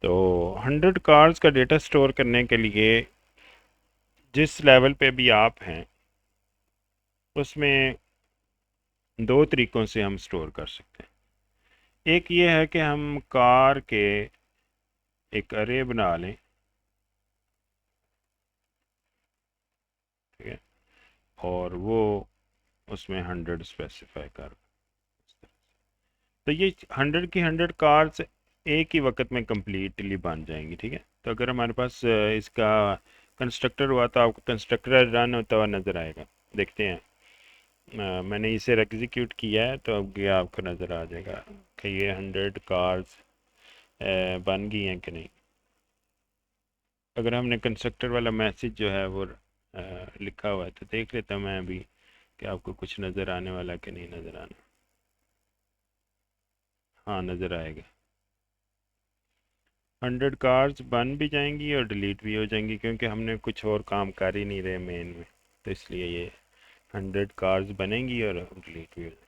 तो 100 कार्स का data store करने के लिए जिस लेवल पे भी आप हैं उसमें दो तरीक़ों से हम स्टोर कर सकते हैं। एक ये है कि हम कार के एक अरे बना लें, ठीक है, और वो उसमें 100 स्पेसिफाई कर। तो ये 100 की 100 कार्स एक ही वक्त में कम्प्लीटली बन जाएंगी, ठीक है। तो अगर हमारे पास इसका कंस्ट्रक्टर हुआ तो आपको कंस्ट्रक्टर रन होता हुआ नज़र आएगा। देखते हैं, मैंने इसे एग्जीक्यूट किया है तो अब ये आपको नज़र आ जाएगा कि ये 100 कार्स बन गई हैं कि नहीं। अगर हमने कंस्ट्रक्टर वाला मैसेज जो है वो लिखा हुआ है तो देख लेता हूँ मैं अभी कि आपको कुछ नज़र आने वाला कि नहीं नज़र आना। हाँ, नज़र आएगा। 100 कार्स बन भी जाएंगी और डिलीट भी हो जाएंगी क्योंकि हमने कुछ और काम कर ही नहीं रहे मेन में, तो इसलिए ये 100 कार्स बनेंगी और डिलीट भी हो जाएंगी।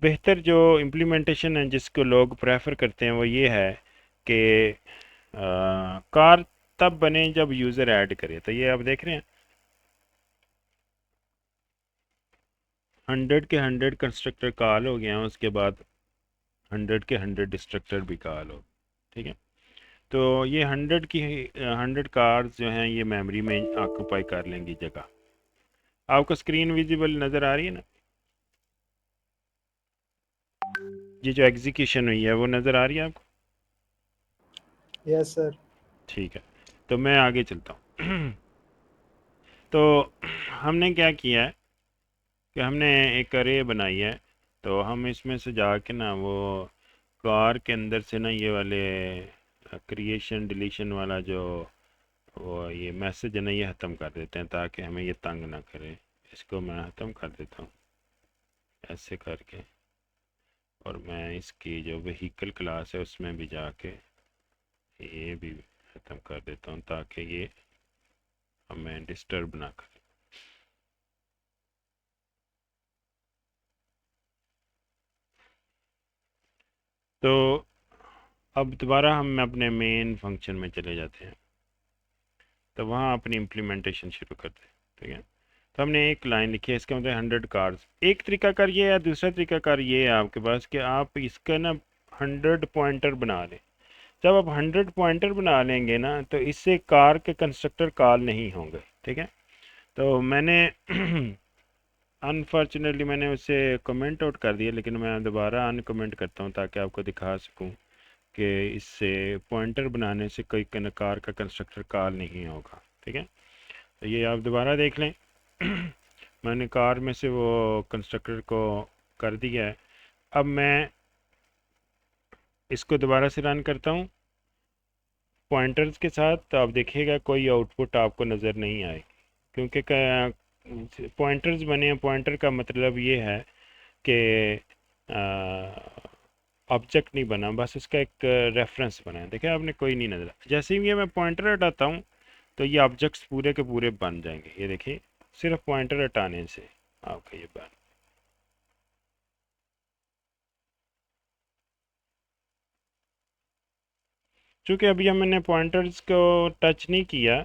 बेहतर जो इम्प्लीमेंटेशन है जिसको लोग प्रेफर करते हैं वो ये है कि कार तब बने जब यूज़र ऐड करे। तो ये आप देख रहे हैं 100 के 100 कंस्ट्रक्टर कॉल हो गए हैं, उसके बाद 100 के 100 डिस्ट्रक्टर भी कॉल हो, ठीक है। तो ये 100 की 100 कार्स जो हैं ये मेमोरी में ऑक्यूपाई कर लेंगी जगह। आपको स्क्रीन विजिबल नज़र आ रही है ना? ये जो एग्जीक्यूशन हुई है वो नज़र आ रही है आपको? Yes sir. ठीक है, तो मैं आगे चलता हूँ। तो हमने क्या किया है कि हमने एक अरे बनाई है। तो हम इसमें से जाके ना वो कार के अंदर से ना ये वाले क्रिएशन डिलीशन वाला जो वो ये मैसेज है ना ये ख़त्म कर देते हैं ताकि हमें ये तंग ना करे। इसको मैं ख़त्म कर देता हूँ ऐसे करके, और मैं इसकी जो व्हीकल क्लास है उसमें भी जाके ये भी ख़त्म कर देता हूँ ताकि ये हमें डिस्टर्ब ना करे। तो अब दोबारा हम अपने मेन फंक्शन में चले जाते हैं, तो वहाँ अपनी इम्प्लीमेंटेशन शुरू करते हैं, ठीक है। तो हमने एक लाइन लिखी है, इसका मतलब 100 कार्स। एक तरीकाकार ये है, दूसरा तरीकाकार ये है आपके पास कि आप इसका ना 100 पॉइंटर बना लें। जब आप 100 पॉइंटर बना लेंगे ना तो इससे कार के कंस्ट्रक्टर कॉल नहीं होंगे, ठीक है। तो मैंने अनफॉर्चुनेटली मैंने उसे कमेंट आउट कर दिया, लेकिन मैं दोबारा अनकमेंट करता हूँ ताकि आपको दिखा सकूँ कि इससे पॉइंटर बनाने से कोई कार का कंस्ट्रक्टर कॉल नहीं होगा, ठीक है। तो ये आप दोबारा देख लें। मैंने कार में से वो कंस्ट्रक्टर को कर दिया है। अब मैं इसको दोबारा से रन करता हूँ पॉइंटर्स के साथ, तो आप देखिएगा कोई आउटपुट आपको नज़र नहीं आएगी क्योंकि पॉइंटर्स बने हैं। पॉइंटर का मतलब ये है कि ऑब्जेक्ट नहीं बना, बस इसका एक रेफरेंस बना है। देखिए आपने कोई नहीं नज़र, जैसे ही ये मैं पॉइंटर हटाता हूँ तो ये ऑब्जेक्ट्स पूरे के पूरे बन जाएंगे। ये देखिए सिर्फ पॉइंटर हटाने से आपका ये बन। चूँकि अभी हमने पॉइंटर्स को टच नहीं किया,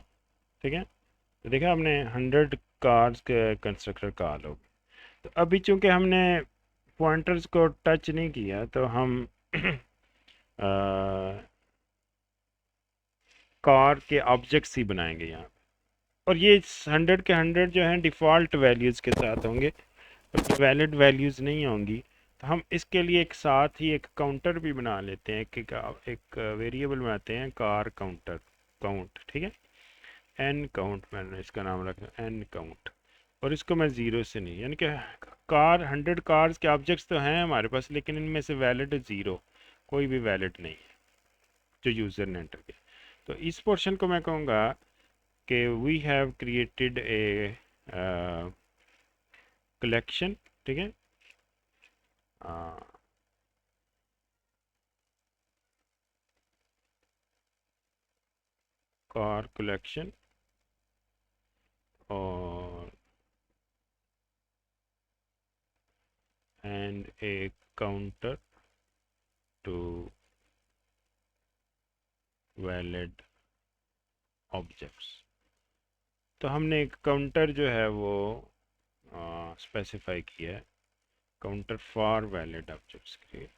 ठीक है, तो देखा हमने 100 कार्स के कंस्ट्रक्टर कॉल हो गए। तो अभी चूँकि हमने पॉइंटर्स को टच नहीं किया तो हम कार के ऑब्जेक्ट्स ही बनाएंगे यहाँ पे। और ये 100 के 100 जो हैं डिफ़ॉल्ट वैल्यूज़ के साथ होंगे, वैलिड वैल्यूज़ नहीं होंगी। तो हम इसके लिए एक साथ ही एक काउंटर भी बना लेते हैं कि एक वेरिएबल बनाते हैं कार काउंटर काउंट, ठीक है। एन काउंट मैंने इसका नाम रखा, एन काउंट। और इसको मैं ज़ीरो से नहीं, यानी कि कार 100 कार्स के ऑब्जेक्ट्स तो हैं हमारे पास लेकिन इनमें से वैलिड ज़ीरो, कोई भी वैलिड नहीं है जो यूज़र ने एंटर किया। तो इस पोर्शन को मैं कहूँगा कि we have created a collection, ठीक है। कार कलेक्शन और and a counter to valid objects. तो हमने एक काउंटर जो है वो स्पेसिफाई किया है, counter for valid objects create.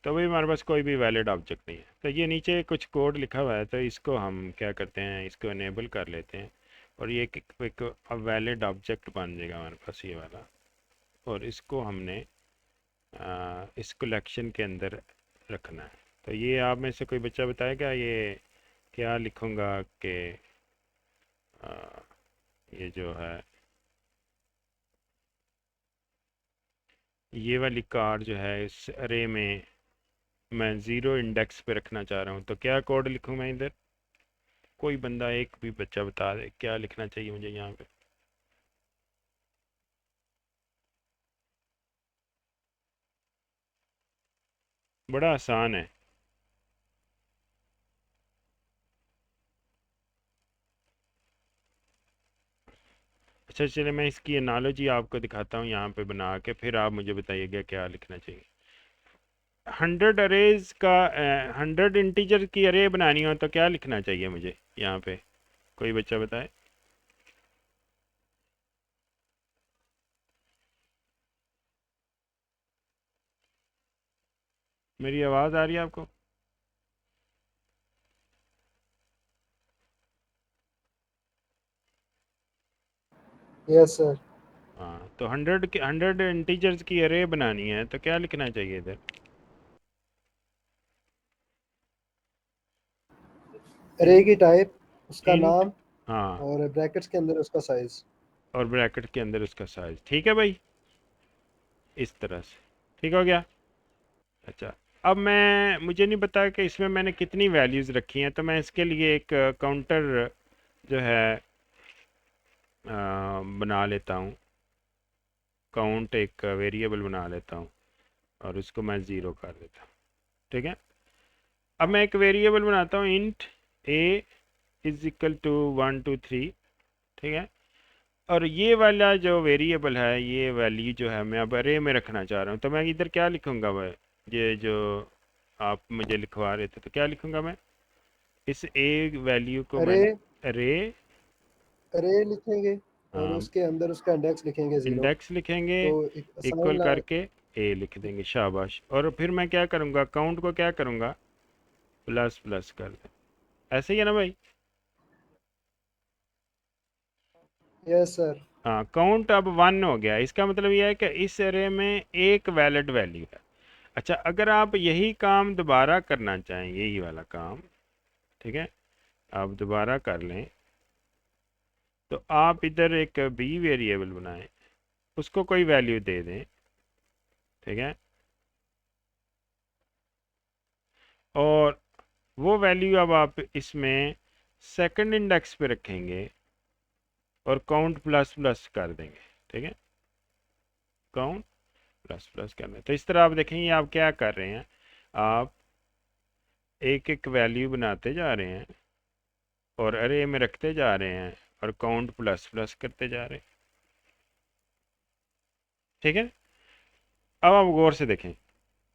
तो भाई हमारे पास कोई भी वैलिड ऑब्जेक्ट नहीं है, तो ये नीचे कुछ कोड लिखा हुआ है, तो इसको हम क्या करते हैं, इसको इनेबल कर लेते हैं और ये एक वैलिड ऑब्जेक्ट बन जाएगा हमारे पास ये वाला। और इसको हमने इस कलेक्शन के अंदर रखना है। तो ये आप में से कोई बच्चा बताएगा ये क्या लिखूँगा कि आ, ये जो है ये वाली कार जो है इस अरे में मैं ज़ीरो इंडेक्स पे रखना चाह रहा हूँ, तो क्या कोड लिखूँ मैं इधर? कोई बंदा एक भी बच्चा बता दे क्या लिखना चाहिए मुझे यहाँ पे। बड़ा आसान है। अच्छा चलिए मैं इसकी एनालॉजी आपको दिखाता हूँ यहाँ पे बना के, फिर आप मुझे बताइएगा क्या लिखना चाहिए। 100 अरेज का 100 इंटीजर की अरे बनानी हो तो क्या लिखना चाहिए मुझे यहाँ पे, कोई बच्चा बताए। मेरी आवाज़ आ रही है आपको? Yes sir. हाँ, तो 100 इंटीजर्स की अरे बनानी है तो क्या लिखना चाहिए इधर? अरे की टाइप, उसका इंट। नाम, हाँ, और ब्रैकेट्स के अंदर उसका साइज। और ब्रैकेट के अंदर उसका साइज। ठीक है भाई, इस तरह से ठीक हो गया। अच्छा, अब मैं मुझे नहीं पता कि इसमें मैंने कितनी वैल्यूज़ रखी हैं, तो मैं इसके लिए एक काउंटर जो है बना लेता हूँ। काउंट एक वेरिएबल बना लेता हूँ और उसको मैं ज़ीरो कर देता हूँ। ठीक है, अब मैं एक वेरिएबल बनाता हूँ int a is equal to 1 2 3। ठीक है, और ये वाला जो वेरिएबल है ये वैल्यू जो है मैं अब अरे में रखना चाह रहा हूँ, तो मैं इधर क्या लिखूँगा मैं, ये जो आप मुझे लिखवा रहे थे तो क्या लिखूँगा मैं, इस ए वैल्यू को अरे मैंने अरे अरे लिखेंगे और उसके अंदर उसका इंडेक्स लिखेंगे 0। इंडेक्स लिखेंगे तो एक इक्वल असाइन लाइन। करके ए लिख देंगे, शाबाश। और फिर मैं क्या करूँगा, काउंट को क्या करूँगा, प्लस प्लस कर दें। ऐसे ही है ना भाई? Yes sir. हाँ, काउंट अब 1 हो गया, इसका मतलब यह है कि इस एरे में एक वैलिड वैल्यू है। अच्छा, अगर आप यही काम दोबारा करना चाहें, यही वाला काम, ठीक है, आप दोबारा कर लें, तो आप इधर एक बी वेरिएबल बनाएं, उसको कोई वैल्यू दे दें। ठीक है, और वो वैल्यू अब आप इसमें सेकंड इंडेक्स पे रखेंगे और काउंट प्लस प्लस कर देंगे। ठीक है, काउंट प्लस प्लस करना है। तो इस तरह आप देखेंगे आप क्या कर रहे हैं, आप एक एक वैल्यू बनाते जा रहे हैं और अरे में रखते जा रहे हैं और काउंट प्लस प्लस करते जा रहे हैं। ठीक है, अब आप गौर से देखें,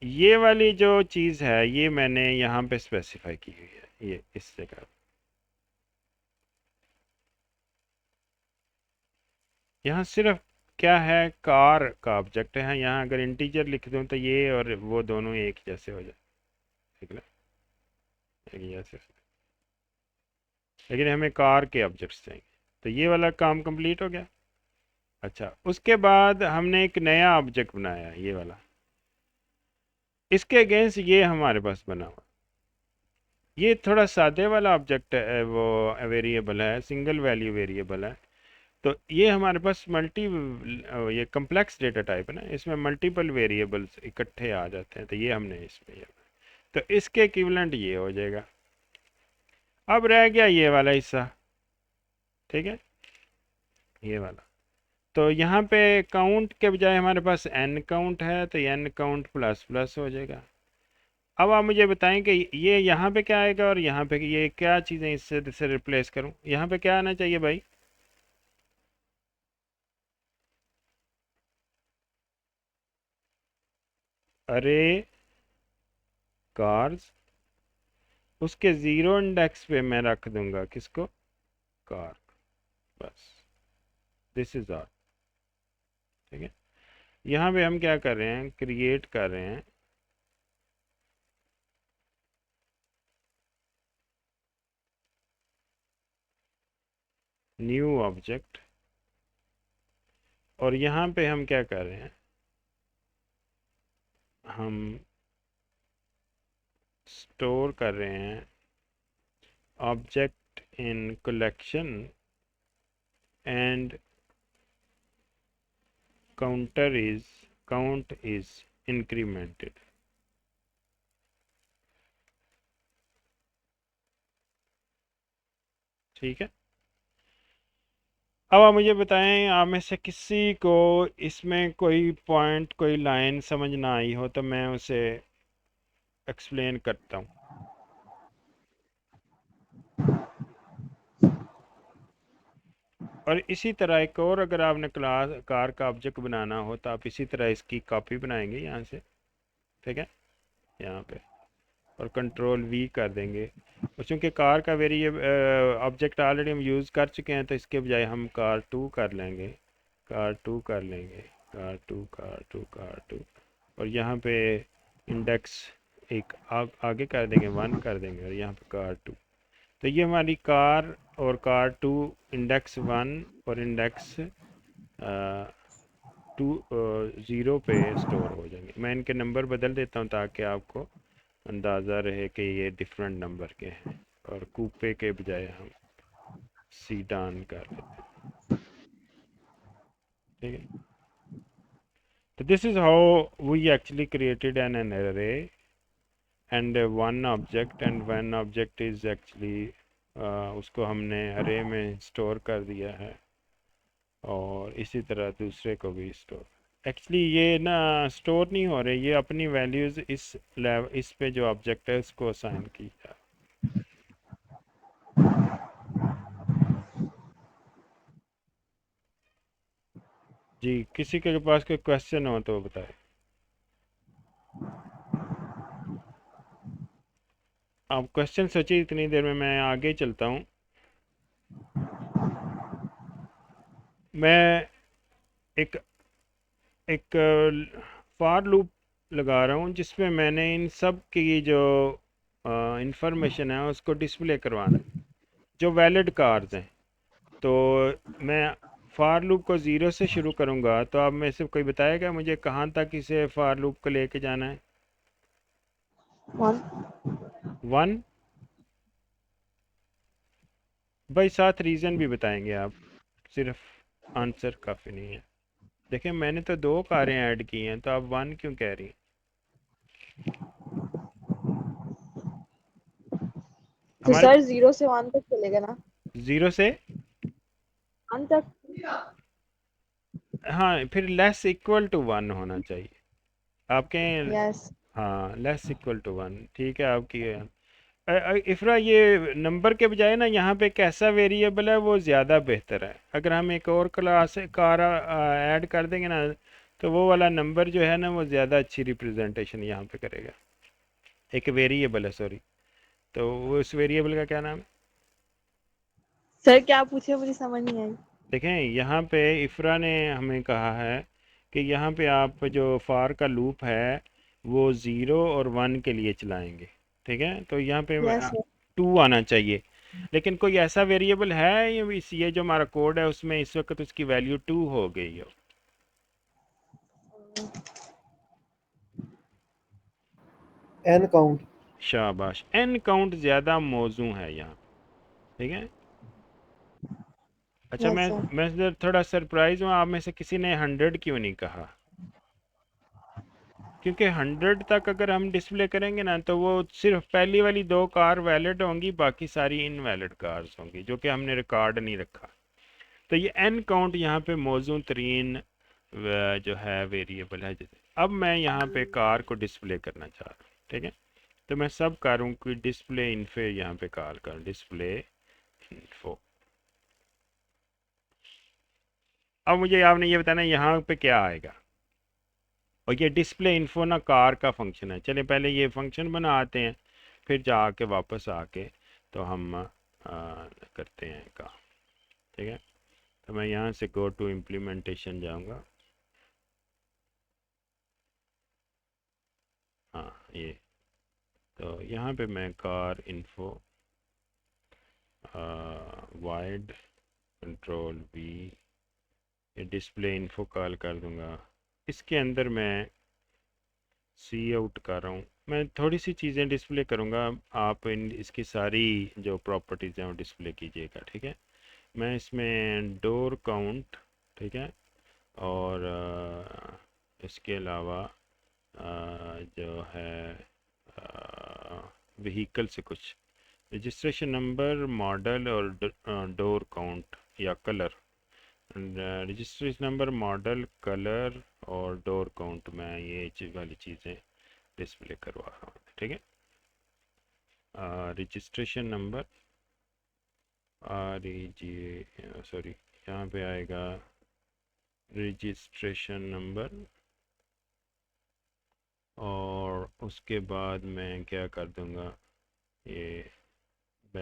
ये वाली जो चीज़ है ये मैंने यहाँ पे स्पेसिफाई की हुई है, ये इस जगह। यहाँ सिर्फ क्या है, कार का ऑब्जेक्ट है, यहाँ अगर इंटीजर लिख दूँ तो ये और वो दोनों एक जैसे हो जाए। ठीक है, एक जैसे, लेकिन हमें कार के ऑब्जेक्ट्स चाहिए, तो ये वाला काम कंप्लीट हो गया। अच्छा, उसके बाद हमने एक नया ऑब्जेक्ट बनाया, ये वाला, इसके अगेंस्ट ये हमारे पास बना हुआ, ये थोड़ा सादे वाला ऑब्जेक्ट है, वो वेरिएबल है, सिंगल वैल्यू वेरिएबल है। तो ये हमारे पास ये कम्प्लेक्स डेटा टाइप है ना, इसमें मल्टीपल वेरिएबल्स इकट्ठे आ जाते हैं, तो ये हमने इसमें तो इसके इक्विवेलेंट ये हो जाएगा। अब रह गया ये वाला हिस्सा। ठीक है, ये वाला, तो यहाँ पे काउंट के बजाय हमारे पास एन काउंट है, तो एन काउंट प्लस प्लस हो जाएगा। अब आप मुझे बताएं कि ये यहाँ पे क्या आएगा और यहाँ पे ये क्या चीज़ें इससे रिप्लेस करूँ, यहाँ पे क्या आना चाहिए भाई? अरे कार्स, उसके ज़ीरो इंडेक्स पे मैं रख दूंगा किसको, कार। बस दिस इज़ आर। ठीक है, यहाँ पे हम क्या कर रहे हैं, क्रिएट कर रहे हैं न्यू ऑब्जेक्ट, और यहाँ पे हम क्या कर रहे हैं, हम स्टोर कर रहे हैं object in collection and count is incremented. ठीक है, अब आप मुझे बताएं, आप में से किसी को इसमें कोई पॉइंट कोई लाइन समझ ना आई हो तो मैं उसे एक्सप्लेन करता हूँ। और इसी तरह एक और, अगर आपने क्लास कार का ऑब्जेक्ट बनाना हो तो आप इसी तरह इसकी कॉपी बनाएंगे यहाँ से। ठीक है, यहाँ पे और कंट्रोल वी कर देंगे। और चूँकि कार का वेरिएबल ऑब्जेक्ट ऑलरेडी हम यूज़ कर चुके हैं तो इसके बजाय हम कार टू कर लेंगे, कार टू कर लेंगे, car two, car two, car two. और यहाँ पे इंडेक्स एक आगे कर देंगे, वन कर देंगे, और यहाँ पे कार टू। तो ये हमारी कार और कार टू इंडेक्स वन और इंडेक्स टू ज़ीरो पे स्टोर हो जाएंगे। मैं इनके नंबर बदल देता हूँ ताकि आपको अंदाज़ा रहे कि ये डिफरेंट नंबर के हैं, और कूपे के बजाय हम सीडान कर लेते हैं। ठीक है, तो this is how we actually created an array and one object, and one object is actually उसको हमने अरे में स्टोर कर दिया है, और इसी तरह दूसरे को भी स्टोर। एक्चुअली ये ना स्टोर नहीं हो रहे, ये अपनी वैल्यूज़ इस पे जो ऑब्जेक्ट है उसको असाइन की जा। जी, किसी के पास कोई क्वेश्चन हो तो बताए। आप क्वेश्चन सोचिए, इतनी देर में मैं आगे चलता हूँ। मैं एक एक फार लूप लगा रहा हूँ जिसमें मैंने इन सब की जो इंफॉर्मेशन है उसको डिस्प्ले करवाना है, जो वैलिड कार्स हैं। तो मैं फार लूप को ज़ीरो से शुरू करूँगा, तो आप में से कोई बताएगा मुझे कहाँ तक इसे फार लूप को लेके जाना है। वन। वन। भाई साथ रीज़न भी बताएंगे आप, सिर्फ आंसर काफ़ी नहीं है। देखिए मैंने तो दो कारें ऐड की हैं, तो आप वन क्यों कह रही हैं। तो हमारे सर 0 से 1 तक चलेगा ना? ज़ीरो से, 1 तक। हाँ फिर लेस इक्वल टू वन होना चाहिए आपके। यस। हाँ लेस इक्वल टू वन, ठीक है आपकी। इफ़रा ये नंबर के बजाय ना यहाँ पे कैसा वेरिएबल है वो ज़्यादा बेहतर है। अगर हम एक और क्लास कार ऐड कर देंगे ना, तो वो वाला नंबर जो है ना वो ज़्यादा अच्छी रिप्रेजेंटेशन यहाँ पे करेगा। एक वेरिएबल है, सॉरी, तो वो उस वेरिएबल का क्या नाम है। सर क्या पूछे, मुझे समझ नहीं आई। देखें यहाँ पे इफ़रा ने हमें कहा है कि यहाँ पे आप जो फार का लूप है वो ज़ीरो और वन के लिए चलाएंगे। ठीक है, तो यहाँ पे यस सर। टू आना चाहिए। लेकिन कोई ऐसा वेरिएबल है ये जो हमारा कोड है उसमें इस वक्त उसकी वैल्यू टू हो गई हो। N count. शाबाश, एन काउंट ज़्यादा मौजू है यहाँ। ठीक है, अच्छा यस सर। मैं थोड़ा सरप्राइज हूँ, आप में से किसी ने हंड्रेड क्यों नहीं कहा। क्योंकि हंड्रेड तक अगर हम डिस्प्ले करेंगे ना तो वो सिर्फ पहली वाली दो कार वैलिड होंगी, बाकी सारी इनवैलिड कार्स होंगी जो कि हमने रिकॉर्ड नहीं रखा। तो ये एन काउंट यहाँ पे मौजू तरीन जो है वेरिएबल है। जैसे अब मैं यहाँ पे कार को डिस्प्ले करना चाह रहा हूँ, ठीक है, तो मैं सब कारों की डिस्प्ले इन्फो यहाँ पे कॉल कर, डिस्प्ले इन्फो। अब मुझे आपने ये बताना यहाँ पे क्या आएगा। और ये डिस्प्ले इन्फो ना कार का फंक्शन है। चलिए पहले ये फंक्शन बनाते हैं, फिर जाके वापस आके तो हम करते हैं काम। ठीक है, तो मैं यहाँ से गो टू इम्प्लीमेंटेशन जाऊँगा। हाँ ये, तो यहाँ पे मैं car info wide control we, ये डिस्प्ले इन्फो कॉल कर दूँगा। इसके अंदर मैं सी आउट कर रहा हूँ। मैं थोड़ी सी चीज़ें डिस्प्ले करूँगा, आप इसकी सारी जो प्रॉपर्टीज़ हैं वो डिस्प्ले कीजिएगा। ठीक है, मैं इसमें डोर काउंट, ठीक है, और इसके अलावा जो है व्हीकल से कुछ रजिस्ट्रेशन नंबर, मॉडल और डोर काउंट या colour. Registration number, model, colour और डोर काउंट, मैं ये वाली चीज़ें डिस्प्ले करवा रहा हूँ। ठीक है, रजिस्ट्रेशन नंबर सॉरी, यहाँ पे आएगा रजिस्ट्रेशन नंबर, और उसके बाद मैं क्या कर दूँगा, ये \t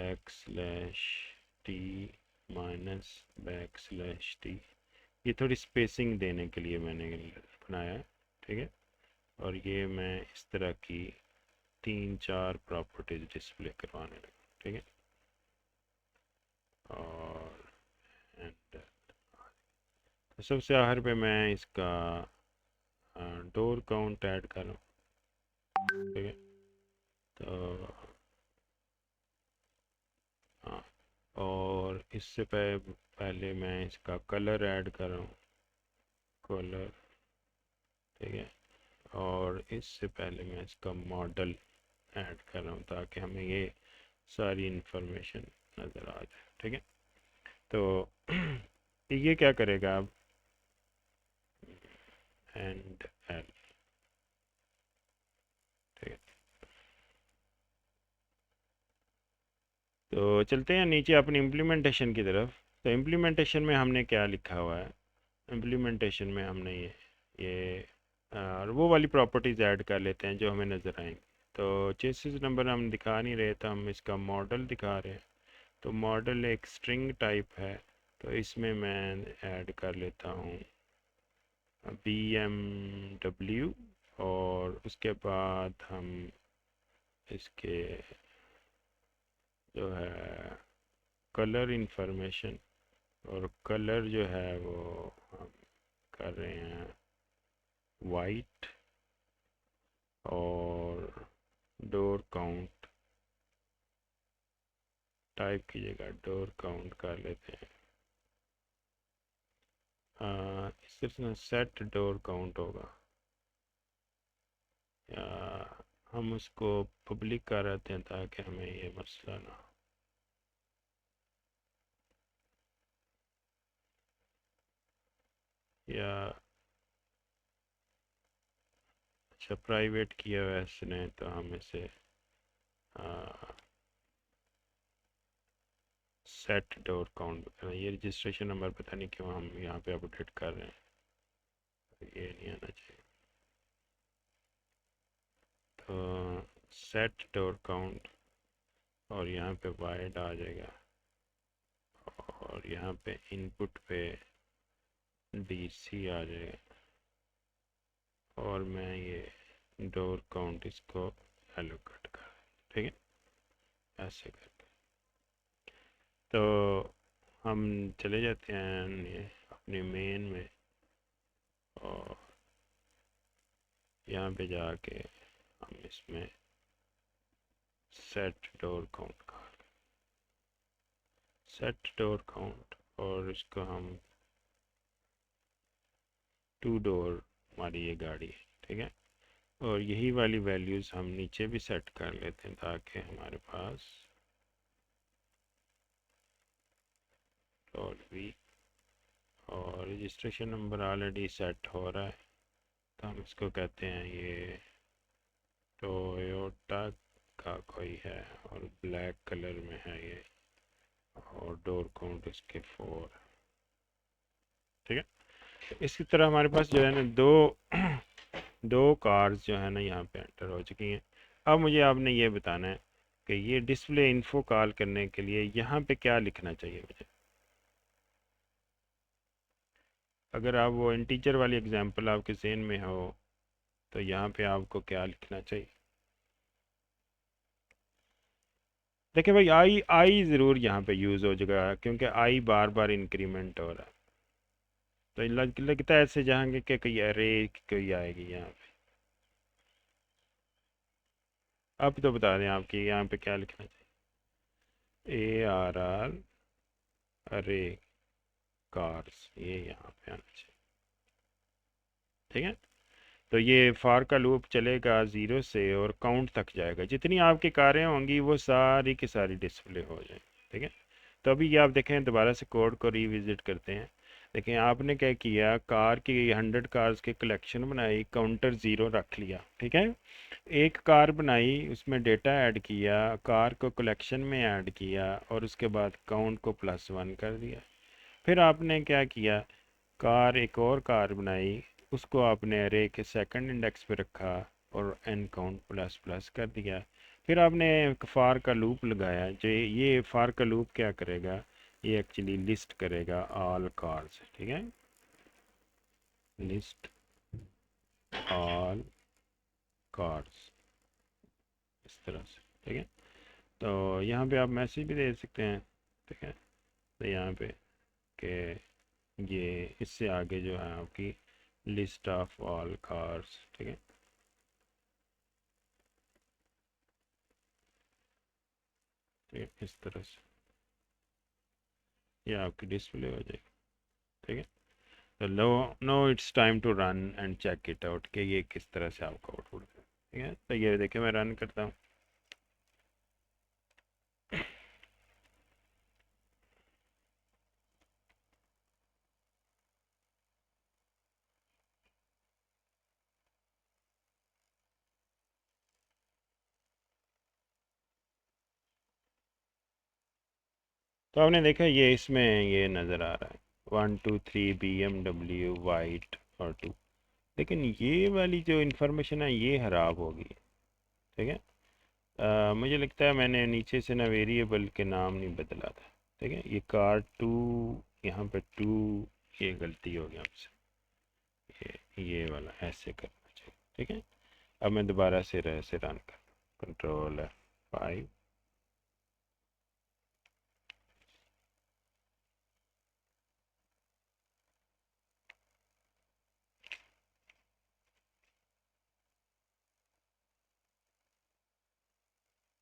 -\t, ये थोड़ी स्पेसिंग देने के लिए मैंने बनाया है। ठीक है, और ये मैं इस तरह की 3-4 प्रॉपर्टीज डिस्प्ले करवाने लगा। ठीक है, और एंड तो सबसे आखिर पे मैं इसका डोर काउंट ऐड कर रहा हूँ। ठीक है, तो हाँ, और इससे पहले मैं इसका कलर ऐड कर रहा हूँ, कलर। ठीक है, और इससे पहले मैं इसका मॉडल ऐड कर रहा हूँ ताकि हमें ये सारी इन्फॉर्मेशन नज़र आ जाए। ठीक है, तो ये क्या करेगा अब, एंड एल। ठीक है, तो चलते हैं नीचे अपनी इम्प्लीमेंटेशन की तरफ। तो इम्प्लीमेंटेशन में हमने क्या लिखा हुआ है, इम्प्लीमेंटेशन में हमने ये और वो वाली प्रॉपर्टीज़ ऐड कर लेते हैं जो हमें नज़र आएंगी। तो चेसिस नंबर हम दिखा नहीं रहे, तो हम इसका मॉडल दिखा रहे हैं। तो मॉडल एक स्ट्रिंग टाइप है, तो इसमें मैं ऐड कर लेता हूँ BMW, और उसके बाद हम इसके जो है कलर इंफॉर्मेशन, और कलर जो है वो हम कर रहे हैं वाइट, और डोर काउंट टाइप कीजिएगा, डोर काउंट कर लेते हैं। इससे सेट डोर काउंट होगा, या हम उसको पब्लिक कर रहे हैं ताकि हमें ये मसला ना हो। या अच्छा, प्राइवेट किया हुआ है इसने, तो हम इसे सेट डोर काउंट, ये रजिस्ट्रेशन नंबर पता नहीं क्यों हम यहाँ पे अपडेट कर रहे हैं, ये नहीं आना चाहिए। तो सेट डोर काउंट, और यहाँ पे वाइड आ जाएगा, और यहाँ पे इनपुट पे DC आ जाएगा, और मैं ये डोर काउंट इसको एलोकेट कर, ठीक है, ऐसे करके। तो हम चले जाते हैं ये अपने मेन में, और यहाँ पे जाके हम इसमें सेट डोर काउंट का, सेट डोर काउंट, और इसको हम 2 डोर हमारी ये गाड़ी है। ठीक है, और यही वाली वैल्यूज़ हम नीचे भी सेट कर लेते हैं ताकि हमारे पास डॉट वी, और रजिस्ट्रेशन नंबर ऑलरेडी सेट हो रहा है, तो हम इसको कहते हैं ये टोयोटा का कोई है, और ब्लैक कलर में है ये, और डोर काउंट इसके 4। ठीक है, इसी तरह हमारे पास जो है ना दो कार्स जो है ना यहाँ पे एंटर हो चुकी हैं। अब मुझे आपने ये बताना है कि ये डिस्प्ले इन्फो कॉल करने के लिए यहाँ पे क्या लिखना चाहिए मुझे। अगर आप वो इंटीजर वाली एग्जांपल आपके ज़हन में हो तो यहाँ पे आपको क्या लिखना चाहिए। देखिए भाई, आई आई ज़रूर यहाँ पे यूज़ हो जाएगा क्योंकि आई बार बार इंक्रीमेंट हो रहा है। तो लगता है ऐसे जहाँ कि कोई अरे कोई आएगी यहाँ पे। अब तो बता दें आपकी यहाँ पे क्या लिखना चाहिए। ARR अरे कार्स, ये यहाँ पे आना चाहिए। ठीक है, तो ये फार का लूप चलेगा 0 से और काउंट तक जाएगा। जितनी आपकी कारें होंगी वो सारी की सारी डिस्प्ले हो जाएंगी। ठीक है, तो अभी ये आप देखें, दोबारा से कोड को रिविजिट करते हैं। देखें आपने क्या किया, कार की 100 कार्स के कलेक्शन बनाई, काउंटर 0 रख लिया। ठीक है, एक कार बनाई, उसमें डेटा ऐड किया, कार को कलेक्शन में ऐड किया और उसके बाद काउंट को +1 कर दिया। फिर आपने क्या किया, कार एक और कार बनाई, उसको आपने अरे के सेकंड इंडेक्स पे रखा और एन काउंट ++ कर दिया। फिर आपने एक फार का लूप लगाया। जो ये फार का लूप क्या करेगा, ये एक्चुअली लिस्ट करेगा ऑल कार्स। ठीक है, लिस्ट ऑल कार्स इस तरह से। ठीक है, तो यहाँ पे आप मैसेज भी दे सकते हैं। ठीक है, तो यहाँ पे कि ये इससे आगे जो है आपकी लिस्ट ऑफ ऑल कार्स। ठीक है, ठीक है, इस तरह से ये आपकी डिस्प्ले हो जाएगी। ठीक है, तो no it's time to run and check it out कि ये किस तरह से आपका आउटपुट है। ठीक है, तो ये देखिए मैं रन करता हूँ। तो आपने देखा ये इसमें ये नज़र आ रहा है 1 2 3 BMW वाइट और 2। लेकिन ये वाली जो इन्फॉर्मेशन है ये ख़राब होगी। ठीक है, मुझे लगता है मैंने नीचे से ना वेरिएबल के नाम नहीं बदला था। ठीक है, ये कार 2, यहाँ पे 2, ये गलती हो गई हमसे। ये वाला ऐसे करना चाहिए। ठीक है, अब मैं दोबारा से रन कर कंट्रोल F5।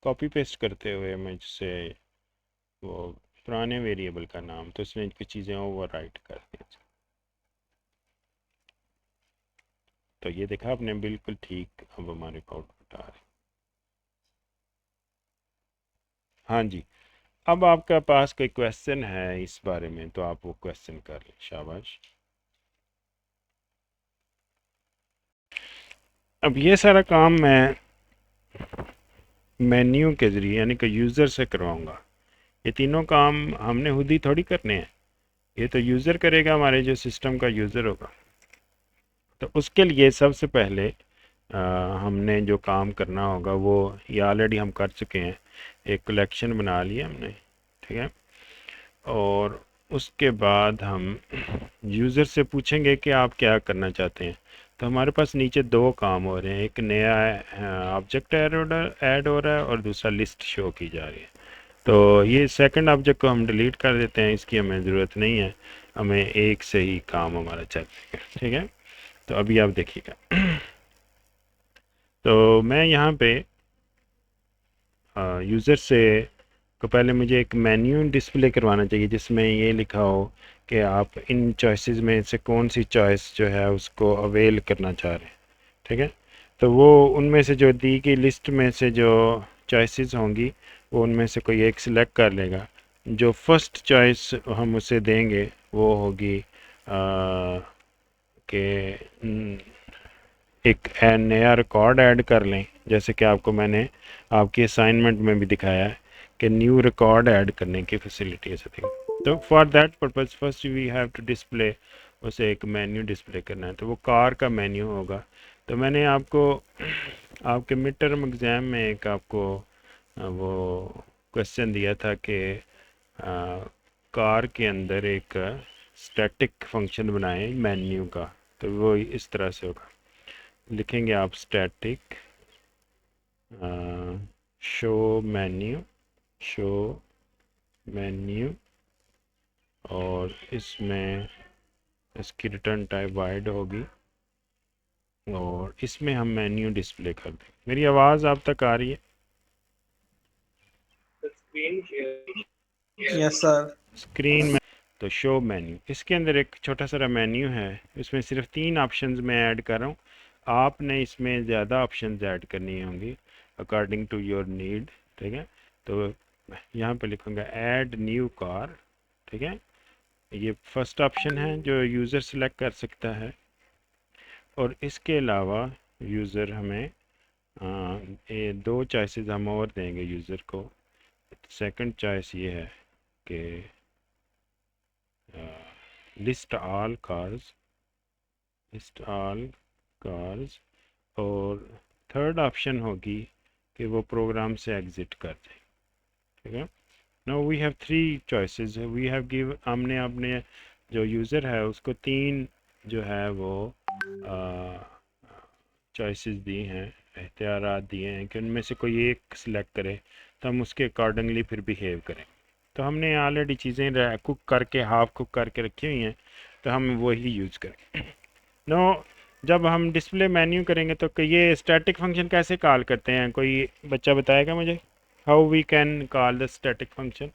कॉपी पेस्ट करते हुए मुझसे वो पुराने वेरिएबल का नाम, तो इसने कुछ चीज़ें ओवर राइट कर दी। तो ये देखा आपने, बिल्कुल ठीक अब हमारे आउटपुट आ रहे। हाँ जी, अब आपका पास कोई क्वेश्चन है इस बारे में तो आप वो क्वेश्चन कर लें। शाबाश। अब ये सारा काम मैं मेन्यू के ज़रिए यानी कि यूज़र से करवाऊँगा। ये तीनों काम हमने खुद ही थोड़ी करने हैं, ये तो यूज़र करेगा, हमारे जो सिस्टम का यूज़र होगा। तो उसके लिए सबसे पहले हमने जो काम करना होगा वो ये ऑलरेडी हम कर चुके हैं। एक कलेक्शन बना लिया हमने। ठीक है, और उसके बाद हम यूज़र से पूछेंगे कि आप क्या करना चाहते हैं। तो हमारे पास नीचे दो काम हो रहे हैं, एक नया ऑब्जेक्ट ऐड हो रहा है और दूसरा लिस्ट शो की जा रही है। तो ये सेकंड ऑब्जेक्ट को हम डिलीट कर देते हैं, इसकी हमें ज़रूरत नहीं है, हमें एक से ही काम हमारा चलेगा। ठीक है, तो अभी आप देखिएगा। तो मैं यहाँ पे यूज़र से को पहले मुझे एक मेन्यू डिस्प्ले करवाना चाहिए जिसमें ये लिखा हो कि आप इन चॉइसेस में से कौन सी चॉइस जो है उसको अवेल करना चाह रहे हैं। ठीक है, तो वो उनमें से जो दी गई लिस्ट में से जो चॉइसेस होंगी वो उनमें से कोई एक सिलेक्ट कर लेगा। जो फर्स्ट चॉइस हम उसे देंगे वो होगी कि एक नया रिकॉर्ड ऐड कर लें, जैसे कि आपको मैंने आपकी असाइनमेंट में भी दिखाया है कि न्यू रिकॉर्ड ऐड करने की फैसिलिटी है सेटिंग। तो for that purpose first we have to display, उसे एक मेन्यू डिस्प्ले करना है। तो वो कार का मेन्यू होगा तो मैंने आपको आपके मिड टर्म एग्ज़ाम में एक आपको वो क्वेश्चन दिया था कि कार के अंदर एक स्टैटिक फंक्शन बनाएं मेन्यू का। तो वो इस तरह से होगा, लिखेंगे आप static show menu, show menu, और इसमें इसकी रिटर्न टाइप वाइड होगी और इसमें हम मेन्यू डिस्प्ले कर दें। मेरी आवाज़ आप तक आ रही है? Yes sir. स्क्रीन में तो शो मेन्यू, इसके अंदर एक छोटा सा मेन्यू है, इसमें सिर्फ 3 ऑप्शंस मैं ऐड कर रहा हूँ। आपने इसमें ज़्यादा ऑप्शंस ऐड करनी होंगी अकॉर्डिंग टू योर नीड, ठीक है। तो यहाँ पे लिखूँगा ऐड न्यू कार, ठीक है। ये फर्स्ट ऑप्शन है जो यूज़र सेलेक्ट कर सकता है, और इसके अलावा यूज़र हमें ये 2 चॉइसेस हम और देंगे यूज़र को। सेकंड चॉइस ये है कि list all cars, list all cars, और थर्ड ऑप्शन होगी कि वो प्रोग्राम से एग्ज़िट कर जाए, ठीक है। Now we have 3 choices, we have give, हमने अपने जो यूज़र है उसको 3 जो है वो चॉइसेस दी हैं, इख्तियारात दिए हैं कि उनमें से कोई एक सिलेक्ट करे तो हम उसके अकॉर्डिंगली फिर बिहेव करें। तो हमने ऑलरेडी चीज़ें कुक करके, हाफ कुक करके रखी हुई हैं, तो हम वही यूज़ करें। नो, जब हम डिस्प्ले मेन्यू करेंगे तो ये स्टैटिक फंक्शन कैसे कॉल करते हैं, कोई बच्चा बताएगा मुझे? How we can call the static function?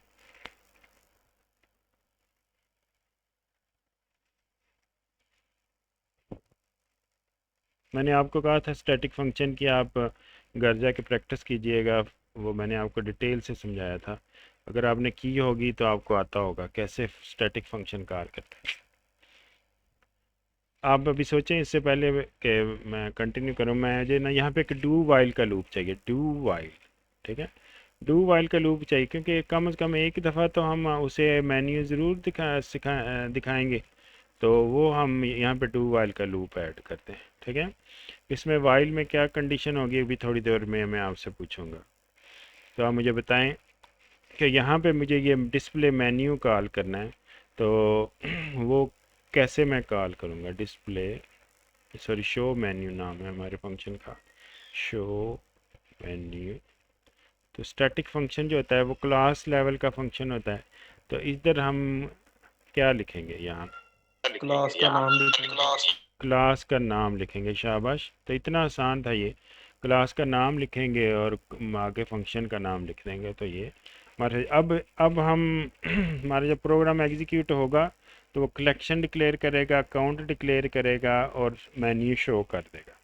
मैंने आपको कहा था स्टैटिक फंक्शन की आप घर जाके प्रैक्टिस कीजिएगा, वो मैंने आपको डिटेल से समझाया था। अगर आपने की होगी तो आपको आता होगा कैसे स्टैटिक फंक्शन कॉल करते हैं। आप अभी सोचें इससे पहले कि मैं कंटिन्यू करूं, मुझे ना यहाँ पे एक डू वाइल का लूप चाहिए, डू वाइल, ठीक है। डू वाइल का लूप चाहिए क्योंकि कम से कम एक दफ़ा तो हम उसे मेन्यू ज़रूर दिखाएंगे, तो वो हम यहाँ पे डू वाइल का लूप ऐड करते हैं, ठीक है। इसमें वाइल में क्या कंडीशन होगी अभी थोड़ी देर में मैं आपसे पूछूंगा। तो आप मुझे बताएं कि यहाँ पे मुझे ये डिस्प्ले मेन्यू कॉल करना है, तो वो कैसे मैं कॉल करूँगा? डिस्प्ले, सॉरी, शो मेन्यू नाम है हमारे फंक्शन का, शो मेन्यू। तो स्टैटिक फंक्शन जो होता है वो क्लास लेवल का फंक्शन होता है, तो इधर हम क्या लिखेंगे? यहाँ क्लास का नाम लिखेंगे। क्लास का नाम लिखेंगे, शाबाश। तो इतना आसान था ये, क्लास का नाम लिखेंगे और आगे फंक्शन का नाम लिख देंगे। तो ये हमारे अब हम हमारा जब प्रोग्राम एग्जीक्यूट होगा तो वो कलेक्शन डिक्लेयर करेगा, काउंट डिक्लेयर करेगा और मेन्यू शो कर देगा।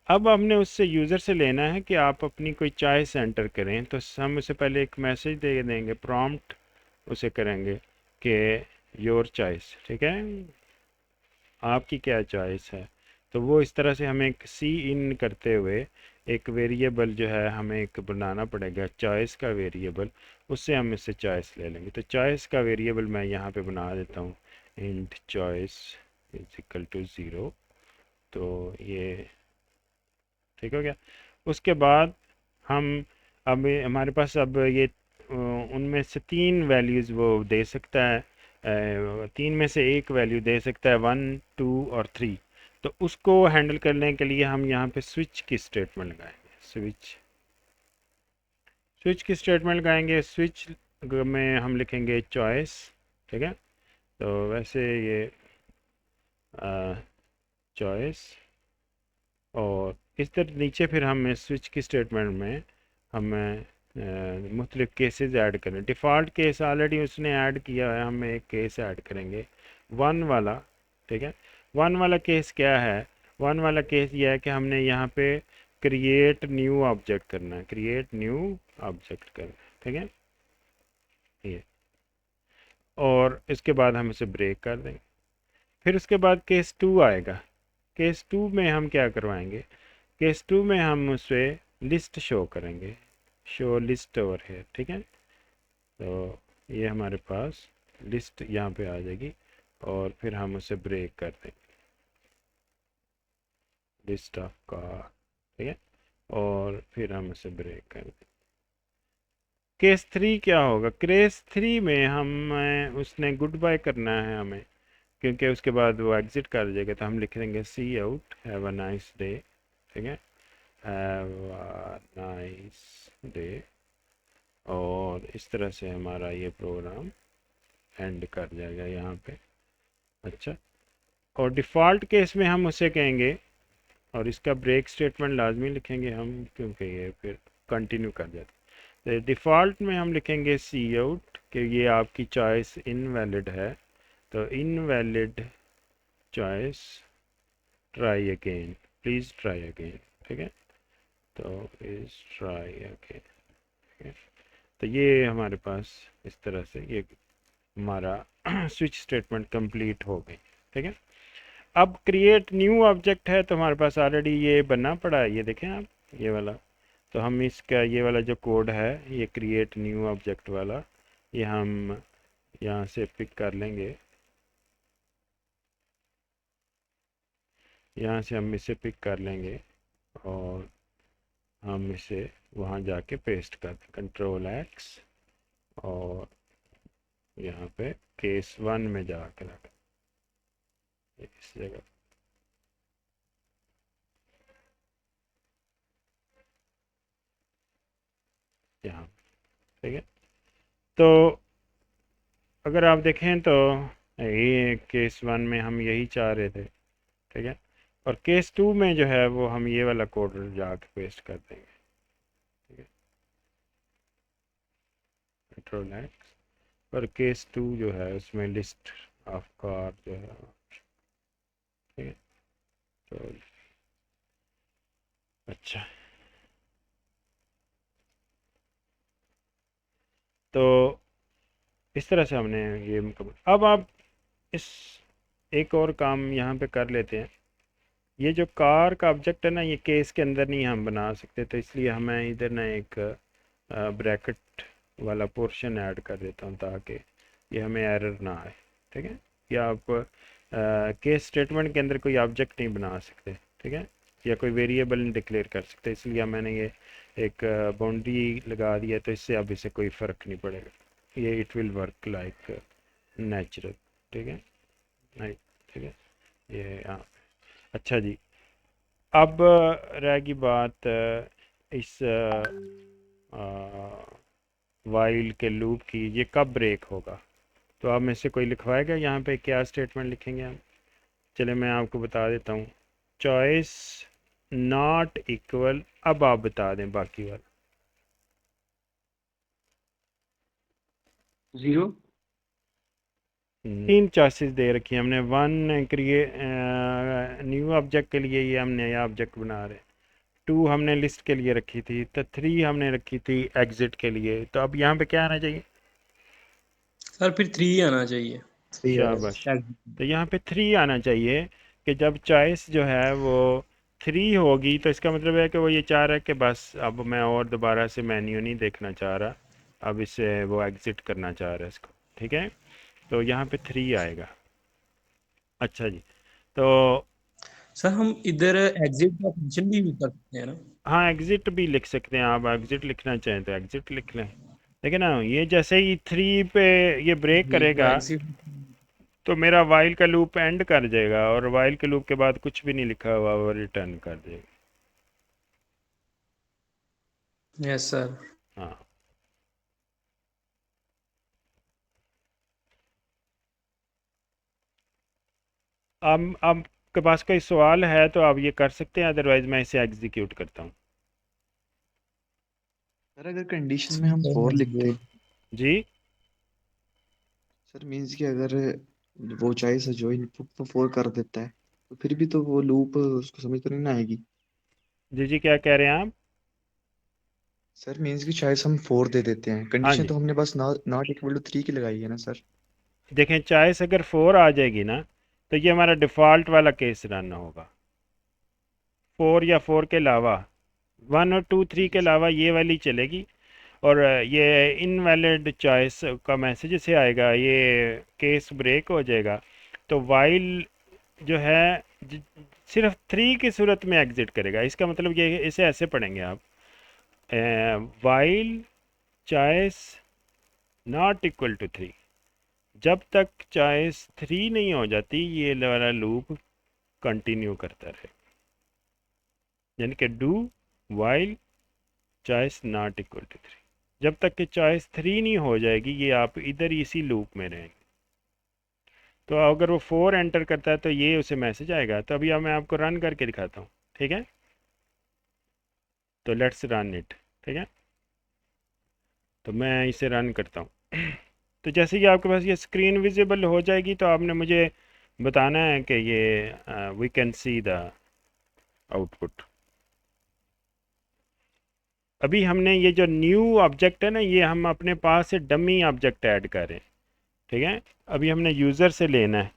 अब हमने उससे यूज़र से लेना है कि आप अपनी कोई चॉइस एंटर करें, तो हम उससे पहले एक मैसेज दे देंगे, प्रॉम्प्ट उसे करेंगे कि योर चॉइस, ठीक है, आपकी क्या चॉइस है। तो वो इस तरह से हमें सी इन करते हुए एक वेरिएबल जो है हमें एक बनाना पड़ेगा, चॉइस का वेरिएबल, उससे हम इससे चॉइस ले लेंगे। तो चॉइस का वेरिएबल मैं यहाँ पे बना देता हूँ, int choice is equal to 0। तो ये ठीक हो गया। उसके बाद हम अब हमारे पास अब ये उनमें से 3 वैल्यूज़ वो दे सकता है, 3 में से एक वैल्यू दे सकता है, 1 2 और 3। तो उसको हैंडल करने के लिए हम यहाँ पे स्विच की स्टेटमेंट लगाएंगे, स्विच, स्विच की स्टेटमेंट लगाएंगे। स्विच में हम लिखेंगे चॉइस, ठीक है। तो वैसे ये चॉइस, और इस तरह नीचे फिर हम स्विच की स्टेटमेंट में हमें मुख्तलिफ केसेस ऐड करें। डिफ़ॉल्ट केस ऑलरेडी उसने ऐड किया है, हम एक केस ऐड करेंगे, वन वाला, ठीक है। वन वाला केस क्या है? वन वाला केस ये है कि हमने यहाँ पे क्रिएट न्यू ऑब्जेक्ट करना है, क्रिएट न्यू ऑब्जेक्ट करना है, ठीक है ये। और इसके बाद हम इसे ब्रेक कर देंगे। फिर उसके बाद केस टू आएगा। केस टू में हम क्या करवाएंगे? केस टू में हम उससे लिस्ट शो करेंगे, शो लिस्ट ओवर है, ठीक है। तो ये हमारे पास लिस्ट यहाँ पे आ जाएगी और फिर हम उसे ब्रेक कर देंगे, लिस्ट ऑफ कार, ठीक है, और फिर हम इसे ब्रेक कर दें। केस 3 क्या होगा? केस 3 में हम उसने गुड बाय करना है हमें, क्योंकि उसके बाद वो एग्ज़िट कर जाएगा, तो हम लिख देंगे cout, have a nice day, ठीक है, हैव अ नाइस डे, और इस तरह से हमारा ये प्रोग्राम एंड कर जाएगा यहाँ पे। अच्छा, और डिफ़ॉल्ट केस में हम उसे कहेंगे, और इसका ब्रेक स्टेटमेंट लाजमी लिखेंगे हम, क्योंकि ये फिर कंटिन्यू कर जाता है। तो डिफ़ॉल्ट में हम लिखेंगे सी आउट कि ये आपकी चॉइस इनवैलिड है, तो invalid choice, try again, please try again, ठीक है, तो इज़ ट्राई अगेन, ठीक है। तो ये हमारे पास इस तरह से ये हमारा स्विच स्टेटमेंट कंप्लीट हो गई, ठीक है। अब क्रिएट न्यू ऑब्जेक्ट है, तो हमारे पास ऑलरेडी ये बनना पड़ा है, ये देखें आप, ये वाला। तो हम इसका ये वाला जो कोड है, ये क्रिएट न्यू ऑब्जेक्ट वाला, ये हम यहाँ से पिक कर लेंगे, यहाँ से हम इसे पिक कर लेंगे, और हम इसे वहाँ जाके पेस्ट कर दें, कंट्रोल एक्स, और यहाँ पे केस 1 में जाकर रख इस जगह, यहाँ, ठीक है। तो अगर आप देखें तो ये केस 1 में हम यही चाह रहे थे, ठीक है, और केस 2 में जो है वो हम ये वाला कोड जाके पेस्ट कर देंगे, ठीक है, कंट्रोल एक्स, और केस 2 जो है उसमें लिस्ट ऑफ कार जो है, ठीक है, तो अच्छा, तो इस तरह से हमने ये मुकम्मल। अब आप इस एक और काम यहाँ पे कर लेते हैं। ये जो कार का ऑब्जेक्ट है ना, ये केस के अंदर नहीं हम बना सकते, तो इसलिए हमें इधर ना एक ब्रैकेट वाला पोर्शन ऐड कर देता हूँ, ताकि ये हमें एरर ना आए, ठीक है। या आप केस स्टेटमेंट के अंदर कोई ऑब्जेक्ट नहीं बना सकते, ठीक है, या कोई वेरिएबल नहीं डिक्लेयर कर सकते, इसलिए मैंने ये एक बाउंड्री लगा दिया, तो इससे अब इसे कोई फ़र्क नहीं पड़ेगा, ये it will work like natural, ठीक है, नहीं, ठीक है, ये हाँ। अच्छा जी, अब रहेगी बात इस वाइल के लूप की, ये कब ब्रेक होगा। तो आप में से कोई लिखवाएगा यहाँ पे क्या स्टेटमेंट लिखेंगे हम? चले मैं आपको बता देता हूँ, चॉइस नॉट इक्वल, अब आप बता दें बाकी वाला। 0। 3 चॉइसेस दे रखी हैं हमने, 1 क्रिएट न्यू ऑब्जेक्ट के लिए, ये हम नया ऑब्जेक्ट बना रहे हैं, 2 हमने लिस्ट के लिए रखी थी, तो 3 हमने रखी थी एग्जिट के लिए। तो अब यहाँ पे क्या आना चाहिए? सर फिर 3 आना चाहिए। शाबाश, तो यहाँ पे 3 आना चाहिए, कि जब चॉइस जो है वो 3 होगी, तो इसका मतलब है कि वो ये चाह रहा है कि बस अब मैं और दोबारा से मेन्यू नहीं देखना चाह रहा, अब इसे वो एग्ज़िट करना चाह रहा है इसको, ठीक है, तो यहाँ पे 3 आएगा। अच्छा जी, तो सर हम इधर एग्जिट का फंक्शन भी यूज कर सकते हैं ना। हाँ, एग्ज़िट भी लिख सकते हैं आप, एग्ज़िट लिखना चाहें तो एग्ज़िट लिख लें, लेकिन ना ये जैसे ही 3 पे ये ब्रेक जी तो करेगा, एग्जिट। तो मेरा वाइल का लूप एंड कर जाएगा, और वाइल के लूप के बाद कुछ भी नहीं लिखा हुआ वो रिटर्न कर देगा। Yes sir. हाँ, अब आपके पास कोई सवाल है तो आप ये कर सकते हैं, अदरवाइज मैं इसे एग्जीक्यूट करता हूँ। सर अगर कंडीशन में हम 4 लिखते हैं, जी, सर मीन्स कि अगर वो चॉइस है जो इनपुट तो 4 कर देता है, तो फिर भी तो वो लूप उसको समझ तो नहीं ना आएगी। जी जी, क्या कह रहे हैं आप? सर मीन्स की चॉइस हम 4 दे देते हैं, हाँ कंडीशन जी, तो हमने बस नॉट इक्वल टू 3 की लगाई है ना सर। देखें चॉइस अगर 4 आ जाएगी ना, तो ये हमारा डिफ़ॉल्ट वाला केस रन होगा, 4 या 4 के अलावा 1 और 2 3 ठीक के है सर। अलावा ये वाली चलेगी। और ये इनवैलिड चॉइस का मैसेज से आएगा, ये केस ब्रेक हो जाएगा, तो वाइल जो है ज- सिर्फ 3 की सूरत में एग्जिट करेगा। इसका मतलब ये है, इसे ऐसे पढ़ेंगे आप, while choice not equal to 3, जब तक चॉइस 3 नहीं हो जाती ये वाला लूप कंटिन्यू करता रहे। यानी कि do while choice not equal to 3, जब तक कि चॉइस 3 नहीं हो जाएगी ये आप इधर इसी लूप में रहेंगे। तो अगर वो 4 एंटर करता है तो ये उसे मैसेज आएगा। तो अभी अब मैं आपको रन करके दिखाता हूँ, ठीक है। तो लेट्स रन इट, ठीक है। तो मैं इसे रन करता हूँ। तो जैसे कि आपके पास ये स्क्रीन विजिबल हो जाएगी तो आपने मुझे बताना है कि ये we can see the output. अभी हमने ये जो न्यू ऑब्जेक्ट है ना, ये हम अपने पास से डमी ऑब्जेक्ट ऐड कर रहे हैं, ठीक है। अभी हमने यूज़र से लेना है।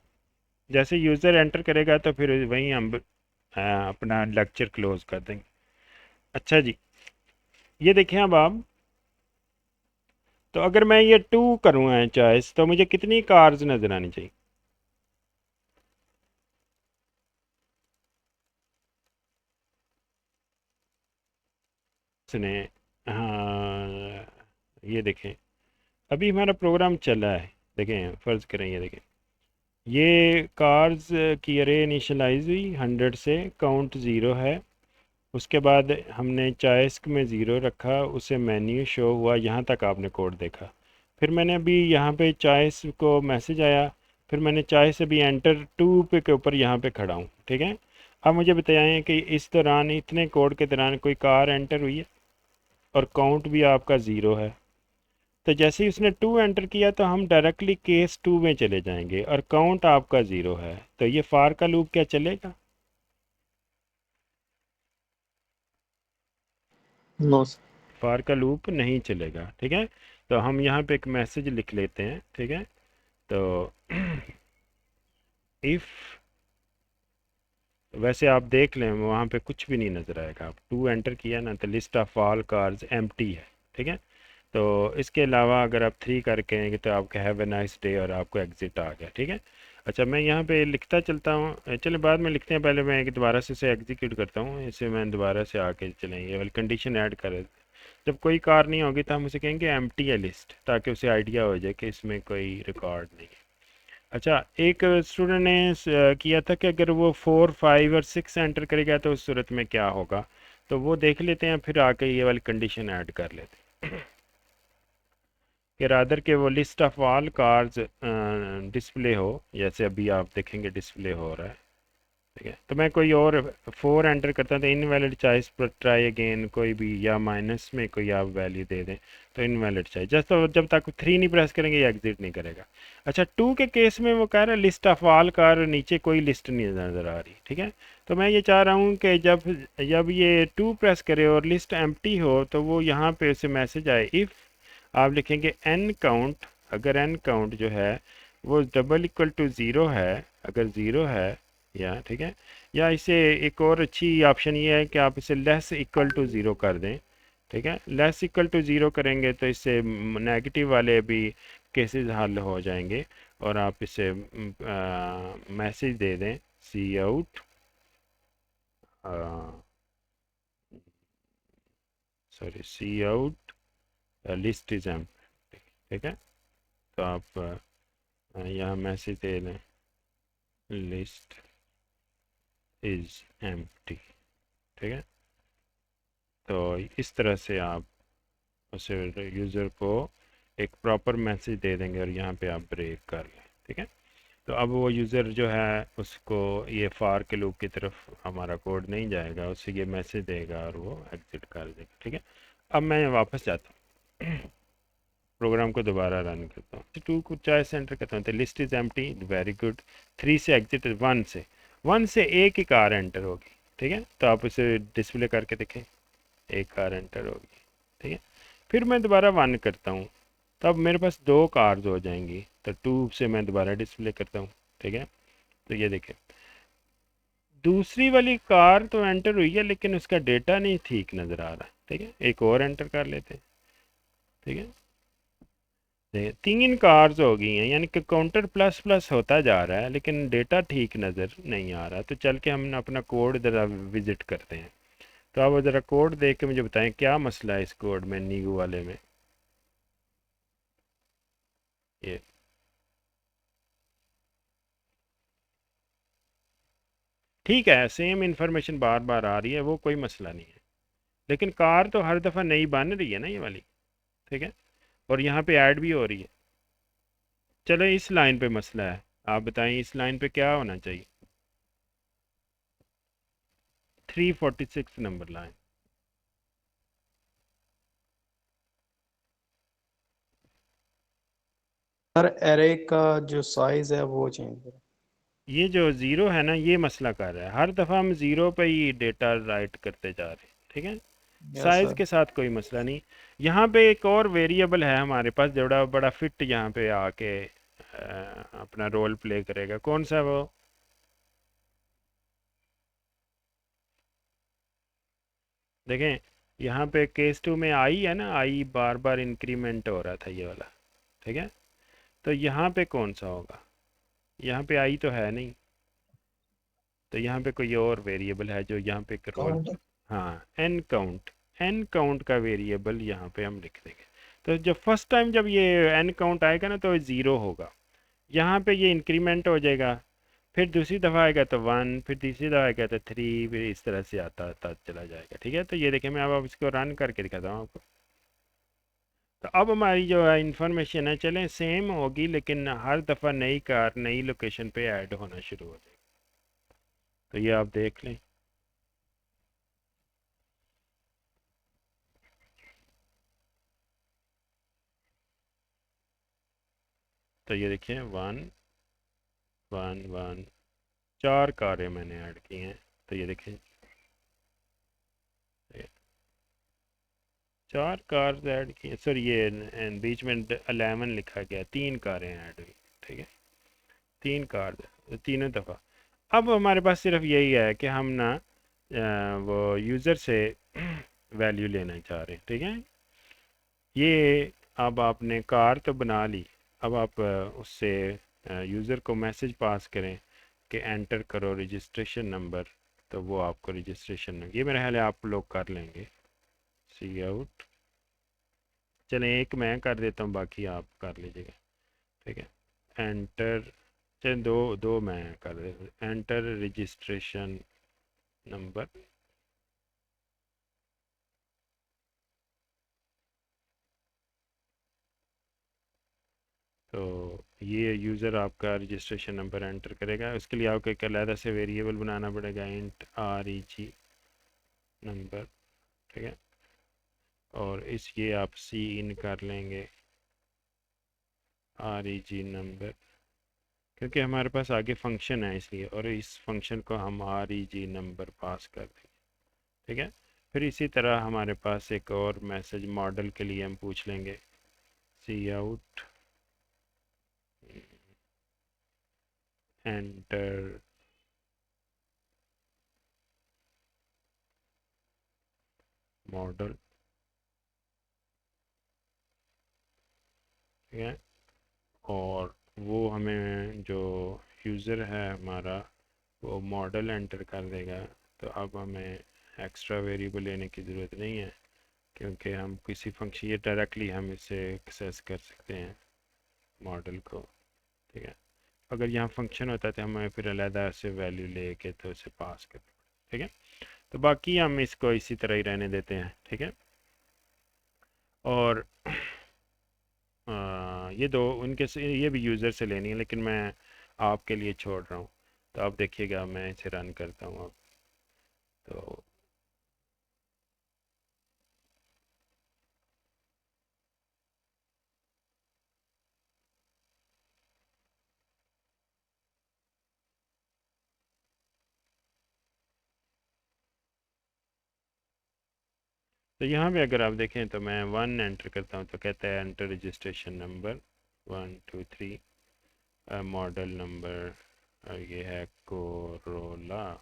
जैसे यूज़र एंटर करेगा तो फिर वहीं हम अपना लेक्चर क्लोज कर देंगे। अच्छा जी, ये देखें अब आप, तो अगर मैं ये 2 करूँ चॉइस तो मुझे कितनी कार्स नज़र आनी चाहिए? सुने, हाँ, ये देखें अभी हमारा प्रोग्राम चल रहा है। देखें फ़र्ज़ करें, ये देखें ये कार्स की अरे इनिशलाइज हुई 100 से, काउंट 0 है। उसके बाद हमने चॉइस में ज़ीरो रखा, उसे मेन्यू शो हुआ, यहाँ तक आपने कोड देखा। फिर मैंने अभी यहाँ पे चॉइस को मैसेज आया, फिर मैंने चॉइस अभी एंटर 2 पे के ऊपर यहाँ पे खड़ा हूँ, ठीक है। अब मुझे बताएं कि इस दौरान, इतने कोड के दौरान कोई कार एंटर हुई है और काउंट भी आपका 0 है। तो जैसे ही उसने 2 एंटर किया तो हम डायरेक्टली केस 2 में चले जाएंगे और काउंट आपका 0 है, तो ये फार का लूप क्या चलेगा? No sir. फार का लूप नहीं चलेगा, ठीक है। तो हम यहाँ पे एक मैसेज लिख लेते हैं, ठीक है। तो इफ़, वैसे आप देख लें वहाँ पे कुछ भी नहीं नज़र आएगा। आप 2 एंटर किया ना तो list of all cars empty है, ठीक है। तो इसके अलावा अगर आप 3 करके आएंगे तो आपका हैव ए नाइस डे और आपको एग्ज़िट आ गया, ठीक है। अच्छा, मैं यहाँ पे लिखता चलता हूँ, चले बाद में लिखते हैं, पहले मैं एक दोबारा से इसे एग्जीक्यूट करता हूँ। इसे मैं दोबारा से आके चलेंगे वाली कंडीशन ऐड कर, जब कोई कार नहीं होगी तो हम उसे कहेंगे एम्प्टी है लिस्ट, ताकि उसे आइडिया हो जाए कि इसमें कोई रिकॉर्ड नहीं है। अच्छा, एक स्टूडेंट ने किया था कि अगर वो 4, 5 और 6 एंटर करेगा तो उस सूरत में क्या होगा, तो वो देख लेते हैं, फिर आके ये वाली कंडीशन ऐड कर लेते हैं कि रादर के वो list of all cars display हो, जैसे अभी आप देखेंगे डिस्प्ले हो रहा है, ठीक है। तो मैं कोई और 4 एंटर करता हूँ तो इनवैलिड चॉइस पर ट्राई अगेन, कोई भी, या माइनस में कोई आप वैल्यू दे दें तो इनवैलिड चॉइस, जस्ट तो जब तक 3 नहीं प्रेस करेंगे ये एग्जिट नहीं करेगा। अच्छा, 2 के केस में वो कह रहा है लिस्ट ऑफ ऑल कार, नीचे कोई लिस्ट नहीं नज़र आ रही, ठीक है। तो मैं ये चाह रहा हूँ कि जब जब ये 2 प्रेस करे और लिस्ट एम्प्टी हो तो वो यहाँ पे उसे मैसेज आए, इफ़ आप लिखेंगे एन काउंट, अगर एन काउंट जो है वो डबल इक्वल टू 0 है, अगर 0 है, या ठीक है, या इसे एक और अच्छी ऑप्शन ये है कि आप इसे लेस इक्वल टू 0 कर दें, ठीक है। लेस इक्वल टू 0 करेंगे तो इससे नेगेटिव वाले भी केसेस हल हो जाएंगे और आप इसे मैसेज दे दें cout, sorry cout list is empty, ठीक है। तो आप यहाँ मैसेज दे दें लिस्ट इज एम्प्टी, ठीक है। तो इस तरह से आप उसे यूज़र को एक प्रॉपर मैसेज दे देंगे और यहाँ पे आप ब्रेक कर लें, ठीक है। तो अब वो यूज़र जो है उसको ये फार के लूप की तरफ हमारा कोड नहीं जाएगा, उसे ये मैसेज देगा और वो एग्जिट कर देगा, ठीक है। अब मैं वापस जाता हूँ, प्रोग्राम को दोबारा रन करता हूँ, 2 को चॉइस एंटर करता हूँ तो list is empty, very good. 3 से एग्जिट, 1 से एक ही कार एंटर होगी, ठीक है। तो आप उसे डिस्प्ले करके देखें, एक कार एंटर होगी, ठीक है। फिर मैं दोबारा 1 करता हूँ तब मेरे पास 2 कार्स हो जाएंगी, तो 2 से मैं दोबारा डिस्प्ले करता हूँ, ठीक है। तो ये देखें दूसरी वाली कार तो एंटर हुई है लेकिन उसका डेटा नहीं ठीक नज़र आ रहा, ठीक है। एक और एंटर कर लेते हैं, ठीक है। तीन कार्स हो गई हैं, यानी कि काउंटर प्लस प्लस होता जा रहा है लेकिन डेटा ठीक नज़र नहीं आ रहा। तो चल के हम अपना कोड ज़रा विज़िट करते हैं। तो आप ज़रा कोड देख के मुझे बताएं क्या मसला है इस कोड में, नीगू वाले में। ये ठीक है, सेम इंफॉर्मेशन बार बार आ रही है, वो कोई मसला नहीं है, लेकिन कार तो हर दफ़ा नई बन रही है ना ये वाली, ठीक है, और यहाँ पे ऐड भी हो रही है। चलो इस लाइन पे मसला है, आप बताएं इस लाइन पे क्या होना चाहिए। 346 नंबर लाइन। सर एरे का जो साइज है वो चेंज करें। ये जो ज़ीरो है ना, ये मसला कर रहा है, हर दफ़ा हम ज़ीरो पे ही डेटा राइट करते जा रहे हैं, ठीक है। Yes size sir. के साथ कोई मसला नहीं। यहाँ पे एक और वेरिएबल है हमारे पास जो बड़ा बड़ा फिट यहाँ पे आके अपना रोल प्ले करेगा, कौन सा वो? देखें यहाँ पे केस टू में आई है ना, आई बार बार इंक्रीमेंट हो रहा था ये वाला, ठीक है। तो यहाँ पे कौन सा होगा? यहाँ पे आई तो है नहीं, तो यहाँ पे कोई और वेरिएबल है जो यहाँ पे रोल। काउंट। हाँ, एन काउंट, एन काउंट का वेरिएबल यहाँ पे हम लिख देंगे। तो जब फर्स्ट टाइम जब ये एन काउंट आएगा ना तो ज़ीरो होगा, यहाँ पे ये इंक्रीमेंट हो जाएगा, फिर दूसरी दफ़ा आएगा तो वन, फिर तीसरी दफ़ा आएगा तो थ्री, फिर इस तरह से आता आता चला जाएगा, ठीक है। तो ये देखिए मैं अब इसको रन करके दिखाता हूँ आपको। तो अब हमारी जो है इंफॉर्मेशन है चलें सेम होगी, लेकिन हर दफ़ा नई कार नई लोकेशन पे ऐड होना शुरू हो जाएगी। तो ये आप देख लें। तो ये देखिए वन वन वन, चार कारें मैंने ऐड की हैं। तो ये देखें ये चार कार्स ऐड की हैं, सॉरी ये बीच में 11 लिखा गया, तीन कारें ऐड हुई, ठीक है, तीन कार तीनों दफ़ा। अब हमारे पास सिर्फ यही है कि हम ना वो यूज़र से वैल्यू लेना चाह रहे हैं, ठीक है। ये अब आपने कार तो बना ली, अब आप उससे यूज़र को मैसेज पास करें कि एंटर करो रजिस्ट्रेशन नंबर, तो वो आपको रजिस्ट्रेशन नंबर, ये मेरे ख्याल है आप लोग कर लेंगे। सी आउट, चलें एक मैं कर देता हूँ, बाकी आप कर लीजिएगा, ठीक है। एंटर, चलें दो दो मैं कर देता हूँ, एंटर रजिस्ट्रेशन नंबर। तो ये यूज़र आपका रजिस्ट्रेशन नंबर एंटर करेगा, उसके लिए आपको एक अलग से वेरिएबल बनाना पड़ेगा, इंट REG नंबर, ठीक है। और इस ये आप सी इन कर लेंगे REG नंबर, क्योंकि हमारे पास आगे फंक्शन है इसलिए, और इस फंक्शन को हम REG नंबर पास कर देंगे, ठीक है। फिर इसी तरह हमारे पास एक और मैसेज मॉडल के लिए हम पूछ लेंगे, सी आउट एंटर मॉडल, ठीक है। और वो हमें जो यूज़र है हमारा वो मॉडल एंटर कर देगा। तो अब हमें एक्स्ट्रा वेरिएबल लेने की ज़रूरत नहीं है, क्योंकि हम किसी फंक्शन, ये डायरेक्टली हम इसे एक्सेस कर सकते हैं मॉडल को, ठीक है। अगर यहाँ फंक्शन होता है तो हमें फिर अलहदा से वैल्यू लेके तो उसे पास कर, ठीक है। तो बाकी हम इसको इसी तरह ही रहने देते हैं, ठीक है। और ये दो उनके से ये भी यूज़र से लेनी है, लेकिन मैं आपके लिए छोड़ रहा हूँ। तो आप देखिएगा मैं इसे रन करता हूँ अब। तो यहाँ पे अगर आप देखें तो मैं वन एंटर करता हूँ तो कहता है enter registration number 123, model number ये है कोरोला,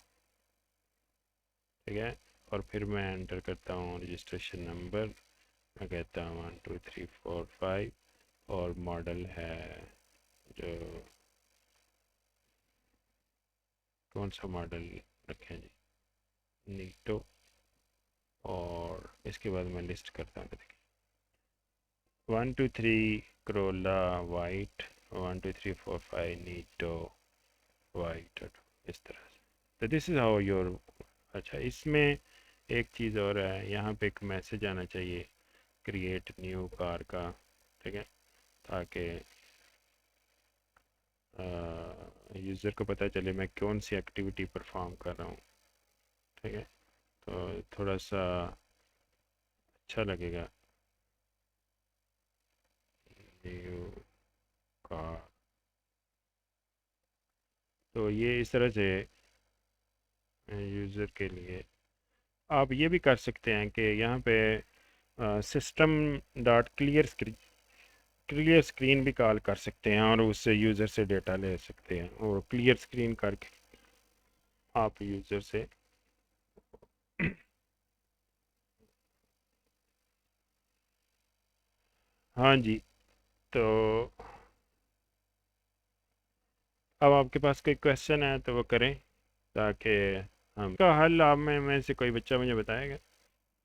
ठीक है। और फिर मैं एंटर करता हूँ रजिस्ट्रेशन नंबर, मैं कहता हूँ 1 2 3 4 5, और मॉडल है जो, कौन सा मॉडल रखें जी, नीटो। और इसके बाद मैं लिस्ट करता हूँ, देखिए 1 2 3 करोला वाइट, 1 2 3 4 5 नीटो वाइट, इस तरह से। तो दिस इज़ हाउ योर। अच्छा, इसमें एक चीज़ और है, यहाँ पे एक मैसेज आना चाहिए क्रिएट न्यू कार का, ठीक है, ताकि यूज़र को पता चले मैं कौन सी एक्टिविटी परफॉर्म कर रहा हूँ, ठीक है। तो थोड़ा सा अच्छा लगेगा। न्यू कार, तो ये इस तरह से यूज़र के लिए आप ये भी कर सकते हैं कि यहाँ पे सिस्टम डॉट क्लियर स्क्रीन भी कॉल कर सकते हैं और उससे यूज़र से डेटा ले सकते हैं, और क्लियर स्क्रीन करके आप यूज़र से हाँ जी। तो अब आपके पास कोई क्वेश्चन है तो वो करें, ताकि हम का हल आप में से कोई बच्चा मुझे बताएगा।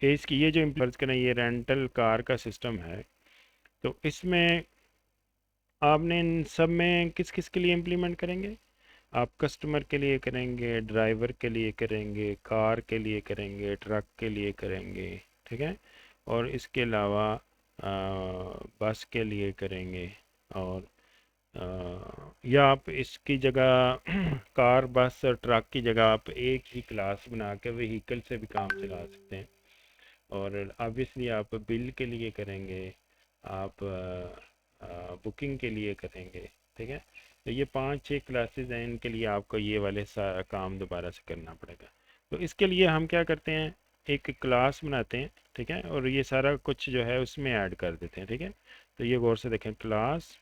इसकी ये जो फर्ज करें ये रेंटल कार का सिस्टम है, तो इसमें आपने इन सब में किस किस के लिए इम्प्लीमेंट करेंगे? आप कस्टमर के लिए करेंगे, ड्राइवर के लिए करेंगे, कार के लिए करेंगे, ट्रक के लिए करेंगे, ठीक है। और इसके अलावा बस के लिए करेंगे। और या आप इसकी जगह कार, बस और ट्रक की जगह आप एक ही क्लास बना के व्हीकल से भी काम चला सकते हैं। और ऑब्वियसली आप बिल के लिए करेंगे, आप बुकिंग के लिए करेंगे, ठीक है। तो ये 5 6 क्लासेस हैं, इनके लिए आपको ये वाले काम दोबारा से करना पड़ेगा। तो इसके लिए हम क्या करते हैं, एक क्लास बनाते हैं, ठीक है, और ये सारा कुछ जो है उसमें ऐड कर देते हैं, ठीक है। तो ये गौर से देखें, क्लास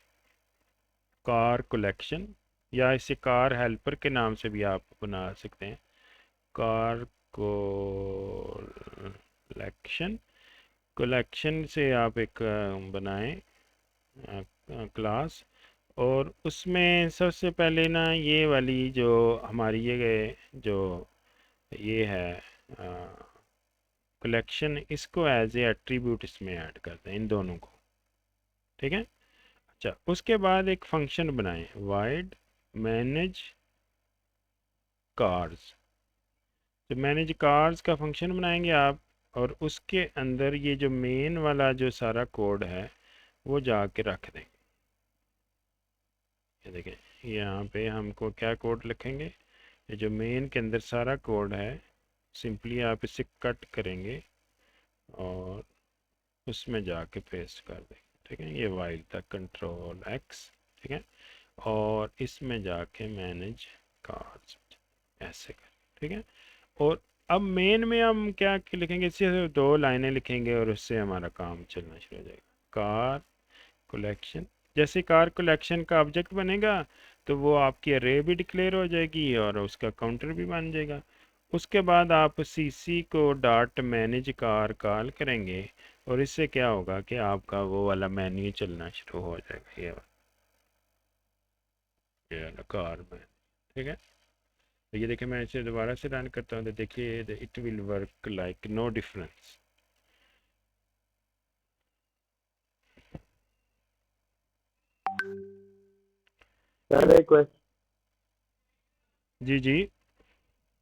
कार कलेक्शन, या इसे कार हेल्पर के नाम से भी आप बना सकते हैं, कार कलेक्शन। कलेक्शन से आप एक बनाएं क्लास, और उसमें सबसे पहले ना ये वाली जो हमारी ये जो ये है कलेक्शन, इसको एज ए एट्रीब्यूट इसमें ऐड करते हैं, इन दोनों को, ठीक है। अच्छा, उसके बाद एक फंक्शन बनाएं वाइड मैनेज कार्स। तो मैनेज कार्स का फंक्शन बनाएंगे आप, और उसके अंदर ये जो मेन वाला जो सारा कोड है वो जाके रख देंगे। ये देखें, यहाँ पे हमको क्या कोड लिखेंगे, ये जो मेन के अंदर सारा कोड है, सिंपली आप इसे कट करेंगे और उसमें जाके पेस्ट कर देंगे, ठीक है। ये वाइल तक कंट्रोल एक्स, ठीक है, और इसमें जाके मैनेज कार्स ऐसे कर, ठीक है। और अब मेन में हम क्या लिखेंगे, इससे 2 लाइनें लिखेंगे और उससे हमारा काम चलना शुरू हो जाएगा। कार कलेक्शन, जैसे कार कलेक्शन का ऑब्जेक्ट बनेगा तो वो आपकी अरे भी डिक्लेयर हो जाएगी और उसका काउंटर भी बन जाएगा। उसके बाद आप CC co dot manage car call करेंगे, और इससे क्या होगा कि आपका वो वाला मेन्यू चलना शुरू हो जाएगा, ये वाला कार में, ठीक है। तो ये देखिए, मैं इसे दोबारा से रन करता हूँ तो देखिए it will work like no difference. Sir एक क्वेश्चन, जी जी।